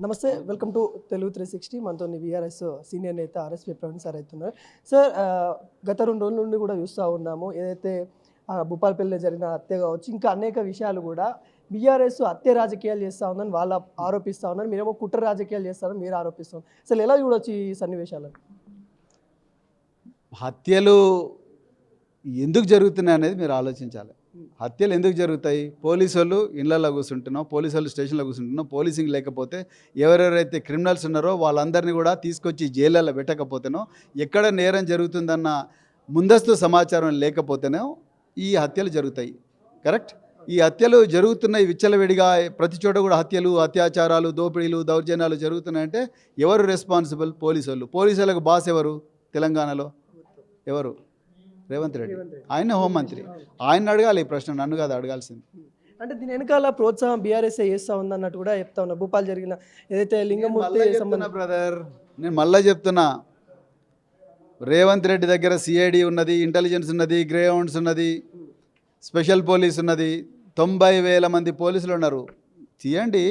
నమస్తే, welcome to Telugu 360. మనతో VRS senior నేత ఆర్ఎస్పీ ప్రవీణ్ సార్ అవుతున్నారు. సార్, గత 2 రోజుల నుండి కూడా చూస్తూ ఉన్నాము, ఏదైతే భూపాలపల్లిలో జరిగిన హత్య కావచ్చు, ఇంకా అనేక విషయాలు కూడా బీఆర్ఎస్ హత్య రాజకీయాలు చేస్తూ ఉందని వాళ్ళు ఆరోపిస్తూ ఉన్నారు. మీరేమో కుట్ర రాజకీయాలు చేస్తారని మీరు ఆరోపిస్తున్నారు. అసలు ఎలా చూడొచ్చు ఈ సన్నివేశాలను? హత్యలు ఎందుకు జరుగుతున్నాయి అనేది మీరు ఆలోచించాలి. హత్యలు ఎందుకు జరుగుతాయి? పోలీసు వాళ్ళు ఇళ్లలో కూర్చుంటున్నాం, పోలీసు వాళ్ళు స్టేషన్లో కూర్చుంటున్నాం, పోలీసింగ్ లేకపోతే ఎవరెవరైతే క్రిమినల్స్ ఉన్నారో వాళ్ళందరినీ కూడా తీసుకొచ్చి జైళ్ళలో పెట్టకపోతేనో, ఎక్కడ నేరం జరుగుతుందన్న ముందస్తు సమాచారం లేకపోతేనో ఈ హత్యలు జరుగుతాయి. కరెక్ట్? ఈ హత్యలు జరుగుతున్నాయి విచ్చలవిడిగా, ప్రతి చోట కూడా హత్యలు, అత్యాచారాలు, దోపిడీలు, దౌర్జన్యాలు జరుగుతున్నాయంటే ఎవరు రెస్పాన్సిబుల్? పోలీసు వాళ్ళు. పోలీసు వాళ్ళకు బాస్ ఎవరు తెలంగాణలో? ఎవరు? రేవంత్ రెడ్డి. ఆయన హోంమంత్రి. ఆయన అడగాలి ఈ ప్రశ్న, నన్ను కాదు అడగాల్సింది. అంటే దీని వెనకాల ప్రోత్సాహం బీఆర్ఎస్ చేస్తూ ఉందన్నట్టు కూడా చెప్తా ఉన్నారు. భూపాల్ జరిగిన ఏదైతే లింగమూర్తి బ్రదర్, నేను మళ్ళీ చెప్తున్నా, రేవంత్ రెడ్డి దగ్గర సిఐడి ఉన్నది, ఇంటెలిజెన్స్ ఉన్నది, గ్రే హౌండ్స్ ఉన్నది, స్పెషల్ పోలీస్ ఉన్నది, 90,000 మంది పోలీసులు ఉన్నారు. తీయండి.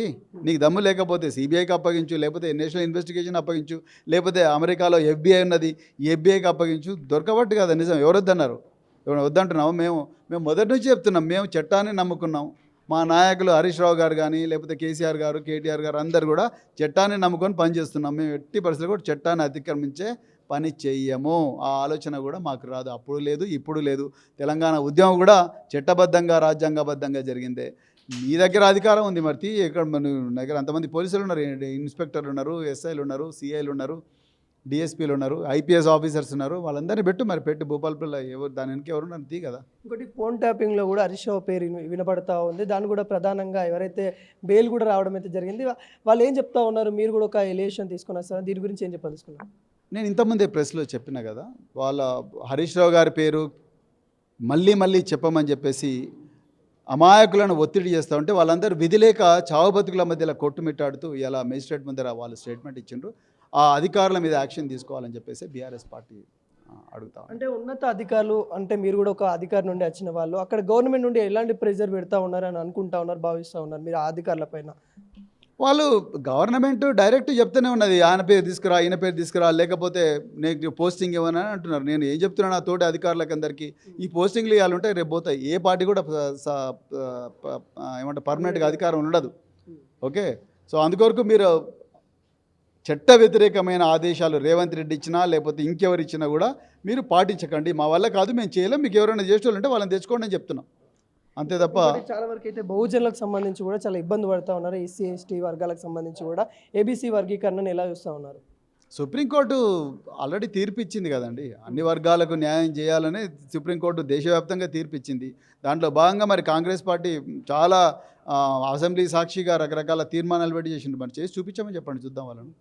నీకు దమ్ము లేకపోతే సిబిఐకి అప్పగించు, లేకపోతే నేషనల్ ఇన్వెస్టిగేషన్ అప్పగించు, లేకపోతే అమెరికాలో FBI ఉన్నది, ఈ FBIకి అప్పగించు. దొరకబట్టి కదా నిజం. ఎవరు వద్దన్నారు? ఎవరు వద్దంటున్నాము? మేము మొదటి నుంచి చెప్తున్నాం, మేము చట్టాన్ని నమ్ముకున్నాం. మా నాయకులు హరీష్ రావు గారు కానీ, లేకపోతే కేసీఆర్ గారు, KTR గారు అందరు కూడా చట్టాన్ని నమ్ముకొని పనిచేస్తున్నాం. మేము ఎట్టి పరిస్థితుల్లో కూడా చట్టాన్ని అతిక్రమించే పని చెయ్యము. ఆ ఆలోచన కూడా మాకు రాదు. అప్పుడు లేదు, ఇప్పుడు లేదు. తెలంగాణ ఉద్యమం కూడా చట్టబద్ధంగా, రాజ్యాంగబద్ధంగా జరిగిందే. మీ దగ్గర అధికారం ఉంది, మరి ఇక్కడ మన దగ్గర అంతమంది పోలీసులు ఉన్నారు, ఇన్స్పెక్టర్లు ఉన్నారు, SIలు ఉన్నారు, CIలు ఉన్నారు, DSPలు ఉన్నారు, IPS ఆఫీసర్స్ ఉన్నారు. వాళ్ళందరినీ పెట్టి భూపాలపల్లి ఎవరు దాని వెనక ఎవరున్నారు? తీ కదా. ఇంకోటి, ఫోన్ ట్యాపింగ్లో కూడా హరీష్ రావు పేరు వినపడతా ఉంది. దాన్ని కూడా ప్రధానంగా ఎవరైతే బెయిల్ కూడా రావడం అయితే జరిగింది, వాళ్ళు ఏం చెప్తా ఉన్నారు? మీరు కూడా ఒక ఎలియేషన్ తీసుకున్నారు సార్, దీని గురించి ఏం చెప్పదలుచుకున్నారు? నేను ఇంతకుముందే ప్రెస్లో చెప్పిన కదా, వాళ్ళ హరీష్ రావు గారి పేరు మళ్ళీ చెప్పమని చెప్పేసి అమాయకులను ఒత్తిడి చేస్తూ ఉంటే వాళ్ళందరూ విధి లేక చావు బతుకుల మధ్యలో కొట్టుమిట్టాడుతూ ఇలా మేజిస్ట్రేట్ ముందర వాళ్ళు స్టేట్మెంట్ ఇచ్చిండ్రు. ఆ అధికారుల మీద యాక్షన్ తీసుకోవాలని చెప్పేసి బీఆర్ఎస్ పార్టీ అడుగుతా. అంటే ఉన్నత అధికారులు, అంటే మీరు కూడా ఒక అధికారి నుండి వచ్చిన వాళ్ళు, అక్కడ గవర్నమెంట్ నుండి ఎలాంటి ప్రెజర్ పెడతా ఉన్నారని అనుకుంటా ఉన్నారు, భావిస్తూ ఉన్నారు మీరు ఆ అధికారుల పైన? వాళ్ళు గవర్నమెంట్ డైరెక్ట్ చెప్తూనే ఉన్నది, ఆయన పేరు తీసుకురా, ఈయన పేరు తీసుకురా, లేకపోతే నేను పోస్టింగ్ ఇవ్వని అంటున్నారు. నేను ఏం చెప్తున్నాను, ఆ తోటి అధికారులకు అందరికీ ఈ పోస్టింగ్లు ఇవ్వాలంటే రేపు పోతాయి. ఏ పార్టీ కూడా ఏమంటే పర్మనెంట్గా అధికారం ఉండదు. ఓకే, సో అందుకొరకు మీరు చట్ట వ్యతిరేకమైన ఆదేశాలు రేవంత్ రెడ్డి ఇచ్చినా లేకపోతే ఇంకెవరు ఇచ్చినా కూడా మీరు పాటించకండి. మా వల్ల కాదు, మేము చేయలేం, మీకు ఎవరైనా చేసేవాళ్ళు ఉంటే వాళ్ళని తెచ్చుకోండి అని చెప్తున్నాం, అంతే తప్ప. చాలా వరకు అయితే బహుజనులకు సంబంధించి కూడా చాలా ఇబ్బంది పడుతూ ఉన్నారు. SC ST వర్గాలకు సంబంధించి కూడా ABC వర్గీకరణను ఎలా చూస్తూ ఉన్నారు? సుప్రీంకోర్టు ఆల్రెడీ తీర్పు ఇచ్చింది కదండి, అన్ని వర్గాలకు న్యాయం చేయాలని సుప్రీంకోర్టు దేశవ్యాప్తంగా తీర్పు ఇచ్చింది. దాంట్లో భాగంగా మరి కాంగ్రెస్ పార్టీ చాలా అసెంబ్లీ సాక్షిగా రకరకాల తీర్మానాలు పెట్టి చేసింది. మరి చేసి చూపించామని చెప్పండి, చూద్దాం వాళ్ళను.